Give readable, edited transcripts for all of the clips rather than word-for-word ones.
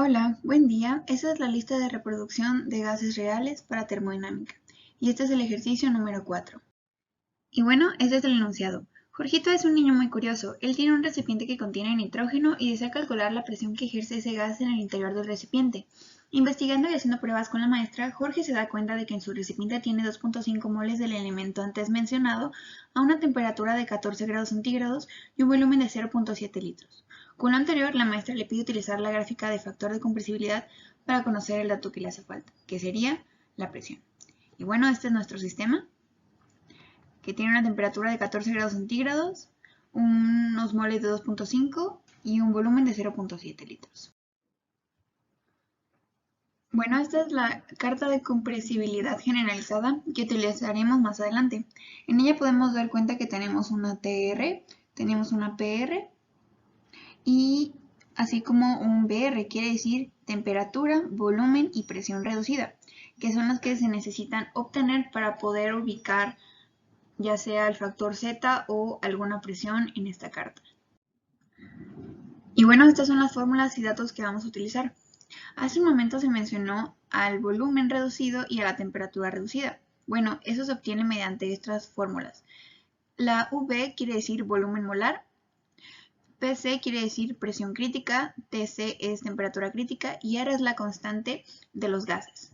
Hola, buen día. Esta es la lista de reproducción de gases reales para termodinámica. Y este es el ejercicio número 4. Y bueno, este es el enunciado. Jorgito es un niño muy curioso. Él tiene un recipiente que contiene nitrógeno y desea calcular la presión que ejerce ese gas en el interior del recipiente. Investigando y haciendo pruebas con la maestra, Jorge se da cuenta de que en su recipiente tiene 2.5 moles del elemento antes mencionado a una temperatura de 14 grados centígrados y un volumen de 0.7 litros. Con lo anterior, la maestra le pide utilizar la gráfica de factor de compresibilidad para conocer el dato que le hace falta, que sería la presión. Y bueno, este es nuestro sistema, que tiene una temperatura de 14 grados centígrados, unos moles de 2.5 y un volumen de 0.7 litros. Bueno, esta es la carta de compresibilidad generalizada que utilizaremos más adelante. En ella podemos dar cuenta que tenemos una TR, tenemos una PR y así como un BR, quiere decir temperatura, volumen y presión reducida, que son las que se necesitan obtener para poder ubicar ya sea el factor Z o alguna presión en esta carta. Y bueno, estas son las fórmulas y datos que vamos a utilizar. Hace un momento se mencionó al volumen reducido y a la temperatura reducida. Bueno, eso se obtiene mediante estas fórmulas. La V quiere decir volumen molar, PC quiere decir presión crítica, TC es temperatura crítica y R es la constante de los gases.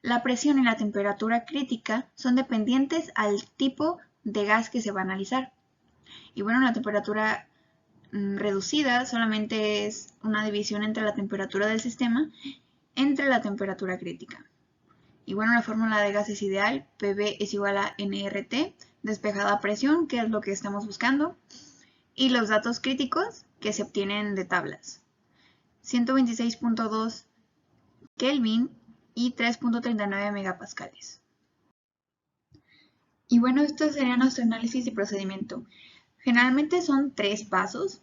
La presión y la temperatura crítica son dependientes al tipo de gas que se va a analizar. Y bueno, la temperatura reducida solamente es una división entre la temperatura del sistema entre la temperatura crítica. Y bueno, la fórmula de gases ideal, PV es igual a nRT, despejada presión, que es lo que estamos buscando, y los datos críticos que se obtienen de tablas. 126.2 Kelvin y 3.39 megapascales. Y bueno, esto sería nuestro análisis y procedimiento. Generalmente son 3 pasos,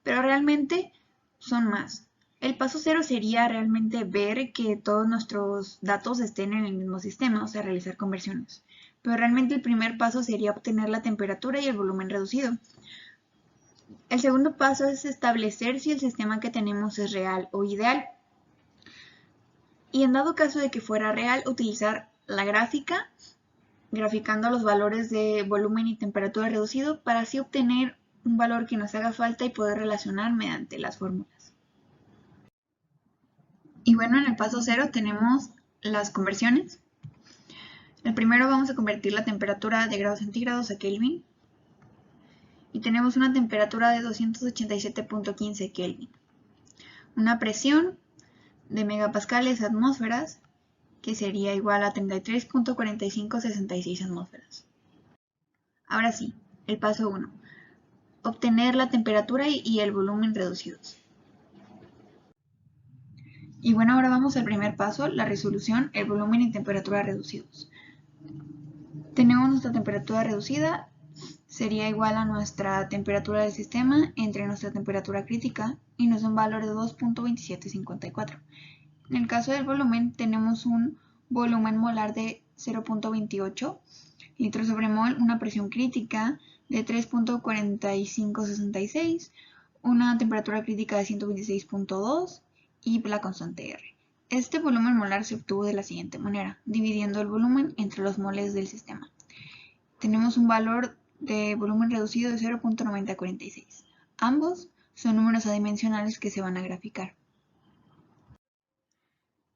pero realmente son más. El paso 0 sería realmente ver que todos nuestros datos estén en el mismo sistema, o sea, realizar conversiones. Pero realmente el primer paso sería obtener la temperatura y el volumen reducido. El segundo paso es establecer si el sistema que tenemos es real o ideal. Y en dado caso de que fuera real, utilizar la gráfica, graficando los valores de volumen y temperatura reducido para así obtener un valor que nos haga falta y poder relacionar mediante las fórmulas. Y bueno, en el paso 0 tenemos las conversiones. El primero vamos a convertir la temperatura de grados centígrados a Kelvin. Y tenemos una temperatura de 287.15 Kelvin. Una presión de megapascales a atmósferas, que sería igual a 33.4566 atmósferas. Ahora sí, el paso 1. Obtener la temperatura y el volumen reducidos. Y bueno, ahora vamos al primer paso, la resolución, el volumen y temperatura reducidos. Tenemos nuestra temperatura reducida, sería igual a nuestra temperatura del sistema entre nuestra temperatura crítica y nos da un valor de 2.2754. En el caso del volumen tenemos un volumen molar de 0.28 litros sobre mol, una presión crítica de 3.4566, una temperatura crítica de 126.2 y la constante R. Este volumen molar se obtuvo de la siguiente manera, dividiendo el volumen entre los moles del sistema. Tenemos un valor de volumen reducido de 0.9046. Ambos son números adimensionales que se van a graficar.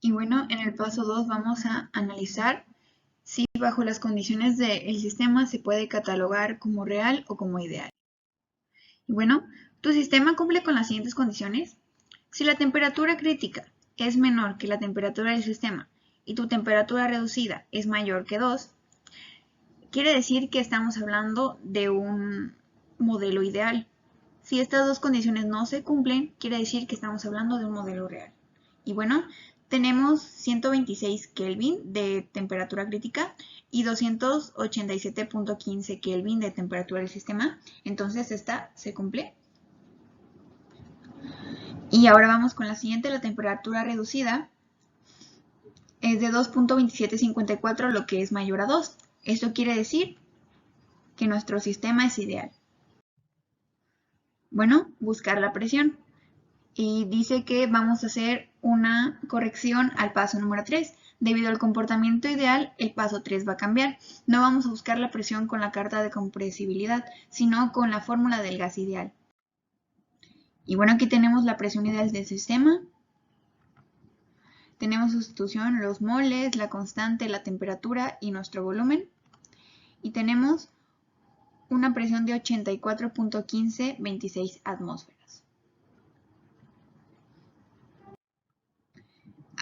Y bueno, en el paso 2 vamos a analizar si bajo las condiciones del sistema se puede catalogar como real o como ideal. Y bueno, tu sistema cumple con las siguientes condiciones. Si la temperatura crítica es menor que la temperatura del sistema y tu temperatura reducida es mayor que 2, quiere decir que estamos hablando de un modelo ideal. Si estas dos condiciones no se cumplen, quiere decir que estamos hablando de un modelo real. Y bueno, tenemos 126 Kelvin de temperatura crítica y 287.15 Kelvin de temperatura del sistema. Entonces esta se cumple. Y ahora vamos con la siguiente, la temperatura reducida es de 2.2754, lo que es mayor a 2. Esto quiere decir que nuestro sistema es ideal. Bueno, buscar la presión. y dice que vamos a hacer una corrección al paso número 3. Debido al comportamiento ideal, el paso 3 va a cambiar. No vamos a buscar la presión con la carta de compresibilidad, sino con la fórmula del gas ideal. Y bueno, aquí tenemos la presión ideal del sistema. Tenemos sustitución, los moles, la constante, la temperatura y nuestro volumen. Y tenemos una presión de 84.1526 atmósferas.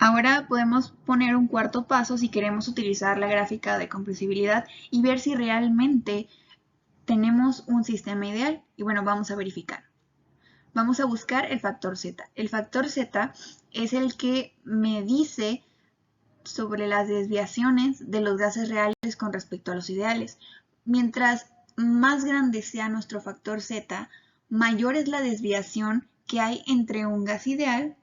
Ahora podemos poner un cuarto paso si queremos utilizar la gráfica de compresibilidad y ver si realmente tenemos un sistema ideal. Y bueno, vamos a verificar. Vamos a buscar el factor Z. El factor Z es el que me dice sobre las desviaciones de los gases reales con respecto a los ideales. Mientras más grande sea nuestro factor Z, mayor es la desviación que hay entre un gas ideal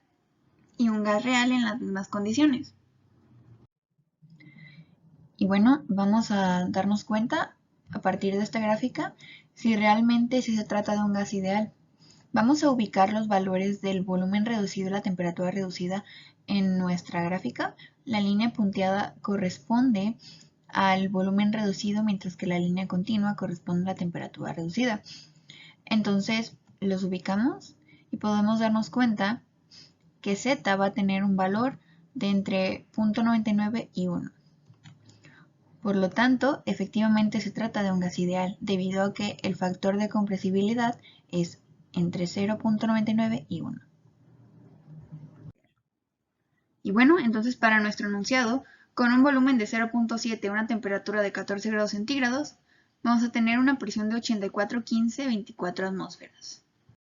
y un gas real en las mismas condiciones. Y bueno, vamos a darnos cuenta a partir de esta gráfica si realmente se trata de un gas ideal. Vamos a ubicar los valores del volumen reducido y la temperatura reducida en nuestra gráfica. La línea punteada corresponde al volumen reducido, mientras que la línea continua corresponde a la temperatura reducida. Entonces los ubicamos y podemos darnos cuenta que Z va a tener un valor de entre 0.99 y 1. Por lo tanto, efectivamente se trata de un gas ideal, debido a que el factor de compresibilidad es entre 0.99 y 1. Y bueno, entonces para nuestro enunciado, con un volumen de 0.7 y una temperatura de 14 grados centígrados, vamos a tener una presión de 84.1524 atmósferas.